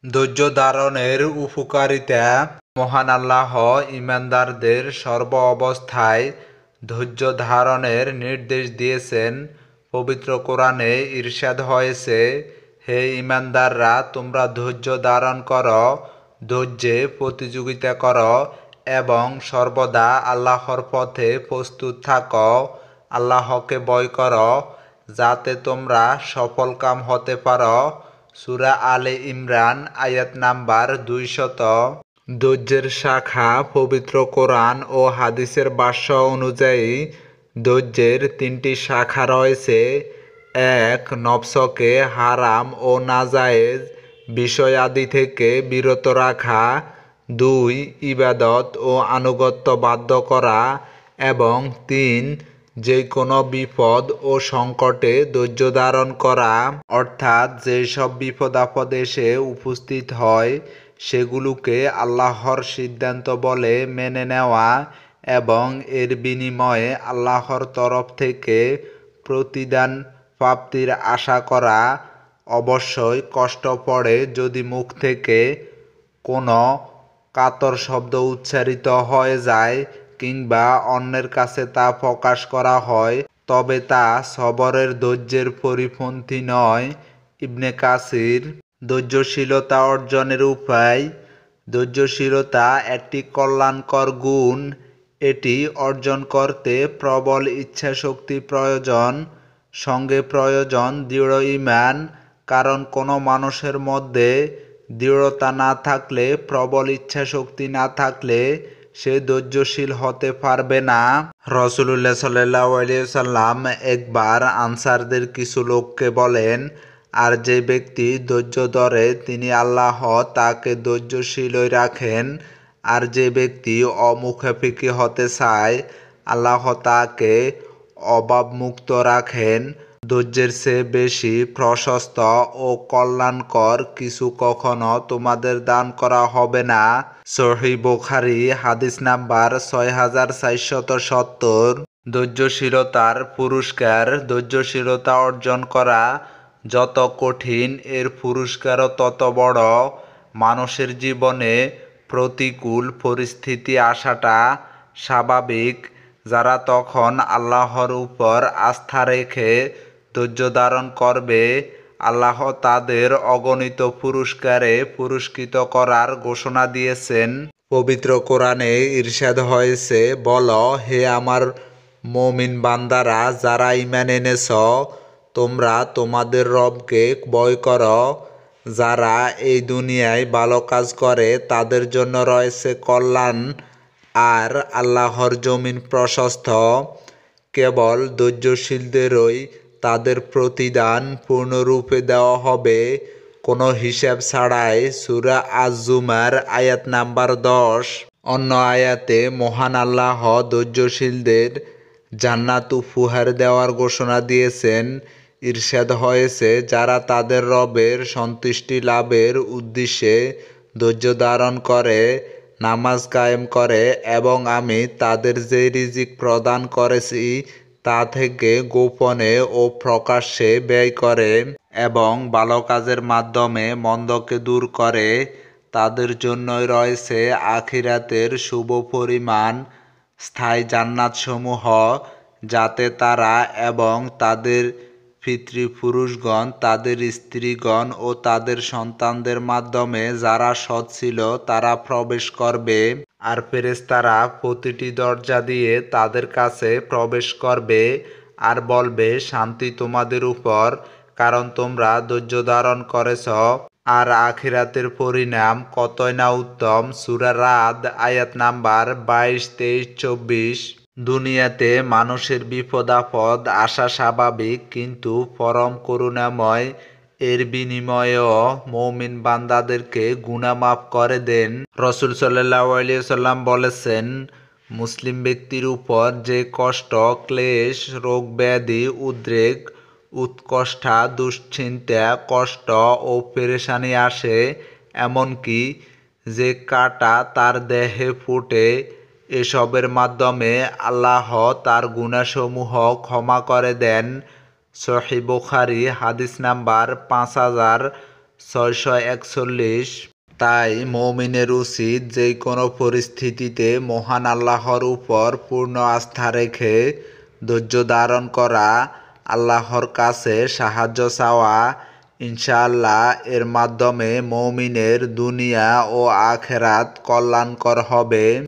ধৈর্য ধারণের উপকারিতা। মহান আল্লাহ ঈমানদারদের সর্ব অবস্থায় ধৈর্য ধারণের নির্দেশ দিয়েছেন। পবিত্র কোরআনে ইরশাদ হয়েছে, হে ঈমানদাররা, তোমরা ধৈর্য ধারণ করো, ধৈর্যে প্রতিযোগিতা করো এবং সর্বদা আল্লাহর পথে প্রস্তুত থাকো। আল্লাহকে ভয় করো যাতে তোমরা সফলকাম হতে পারো। সূরা আলে ইমরান আয়াত নাম্বার 200। ধৈর্যের শাখা। পবিত্র কোরআন ও হাদিসের ভাষ্য অনুযায়ী ধৈর্যের 3টি শাখা রয়েছে। 1. নফসকে হারাম ও নাজায়েজ বিষয়াদি থেকে বিরত রাখা। 2. ইবাদত ও আনুগত্য বাধ্য করা। এবং 3. যে কোনো বিপদ ও সংকটে ধৈর্য ধারণ করা। অর্থাৎ যেসব বিপদ আপদ এসে উপস্থিত হয় সেগুলোকে আল্লাহর সিদ্ধান্ত বলে মেনে নেওয়া এবং এর বিনিময়ে আল্লাহর তরফ থেকে প্রতিদান প্রাপ্তির আশা করা। অবশ্যই কষ্ট পড়ে যদি মুখ থেকে কোনো কাতর শব্দ উচ্চারিত হয়ে যায় কিংবা অন্যের কাছে তা প্রকাশ করা হয়, তবে তা সবরের ধৈর্যের পরিপন্থী নয়। ইবনে কাসির। ধৈর্যশীলতা অর্জনের উপায়। ধৈর্যশীলতা একটি কল্যাণকর গুণ। এটি অর্জন করতে প্রবল ইচ্ছাশক্তি প্রয়োজন, সঙ্গে প্রয়োজন দৃঢ় ঈমান। কারণ কোনো মানুষের মধ্যে দৃঢ়তা না থাকলে, প্রবল ইচ্ছাশক্তি না থাকলে সে ধৈর্যশীল হতে পারবে না। রাসূলুল্লাহ সাল্লাল্লাহু আলাইহি ওয়াসাল্লাম একবার আনসারদের কিছু লোককে বলেন, আর যে ব্যক্তি ধৈর্য ধরে তিনি আল্লাহ তাকে ধৈর্যশীলই রাখেন। আর যে ব্যক্তি অমুখাপেক্ষী হতে চায় আল্লাহ তাকে অভাবমুক্ত রাখেন। ধৈর্যের চেয়ে বেশি প্রশস্ত ও কল্যাণকর কিছু কখনো তোমাদের দান করা হবে না। সহিহ বুখারী হাদিস নাম্বার 6470। ধৈর্যশীলতার পুরস্কার। ধৈর্যশীলতা অর্জন করা যত কঠিন এর পুরস্কারও তত বড়। মানুষের জীবনে প্রতিকূল পরিস্থিতি আসাটা স্বাভাবিক। যারা তখন আল্লাহর উপর আস্থা রেখে ধৈর্য ধারণ করবে আল্লাহ তাদের অগণিত পুরস্কারে পুরস্কৃত করার ঘোষণা দিয়েছেন। পবিত্র কোরআনে ইরশাদ হয়েছে, বলো, হে আমার মুমিন বান্দারা, যারা ঈমান এনেছ, তোমরা তোমাদের রবকে ভয় করো। যারা এই দুনিয়ায় ভালো কাজ করে তাদের জন্য রয়েছে কল্যাণ, আর আল্লাহর জমিন প্রশস্ত। কেবল ধৈর্যশীলদেরই তাদের প্রতিদান পূর্ণরূপে দেওয়া হবে, কোনো হিসাব ছাড়াই। সূরা আজ-জুমার আয়াত নাম্বার 10। অন্য আয়াতে মহান আল্লাহ ধৈর্যশীলদের জান্নাত উপহার দেওয়ার ঘোষণা দিয়েছেন। ইরশাদ হয়েছে, যারা তাদের রবের সন্তুষ্টি লাভের উদ্দেশ্যে ধৈর্য ধারণ করে, নামাজ কায়েম করে এবং আমি তাদের যে রিজিক প্রদান করেছি তা থেকে গোপনে ও প্রকাশ্যে ব্যয় করে এবং ভালো কাজের মাধ্যমে মন্দকে দূর করে, তাদের জন্যই রয়েছে আখিরাতের শুভ পরিমাণ স্থায়ী জান্নাতসমূহ, যাতে তারা এবং তাদের পিতৃপুরুষগণ, তাদের স্ত্রীগণ ও তাদের সন্তানদের মাধ্যমে যারা সৎ ছিল তারা প্রবেশ করবে। আর ফেরেশতারা প্রতিটি দরজা দিয়ে তাদের কাছে প্রবেশ করবে আর বলবে, শান্তি তোমাদের উপর, কারণ তোমরা ধৈর্য ধারণ করেছ। আর আখিরাতের পরিণাম কতই না উত্তম। সূরা রাদ আয়াত নাম্বার 22, 23, 24। দুনিয়াতে মানুষের বিপদ আপদ আসা স্বাভাবিক, কিন্তু পরম করুণাময় এর বিনিময়েও মুমিন বান্দাদেরকে গুনাহ মাফ করে দেন। রাসূল সাল্লাল্লাহু আলাইহি ওয়াসাল্লাম বলেছেন, মুসলিম ব্যক্তির উপর যে কষ্ট, ক্লেশ, রোগ ব্যাধি, উদ্রেক, উৎকণ্ঠা, দুশ্চিন্তা, কষ্ট ও পেরেশানি আসে, এমনকি যে কাঁটা তার দেহে ফুটে, এসবের মাধ্যমে আল্লাহ তার গুনাহসমূহ ক্ষমা করে দেন। সহিহ বুখারী হাদিস নাম্বার 641। তাই মুমিনের উচিত যে কোনো পরিস্থিতিতে মহান আল্লাহর উপর পূর্ণ আস্থা রেখে ধৈর্য ধারণ করা, আল্লাহর কাছে সাহায্য চাওয়া। ইনশাআল্লাহ এর মাধ্যমে মুমিনের দুনিয়া ও আখিরাত কল্যাণকর হবে।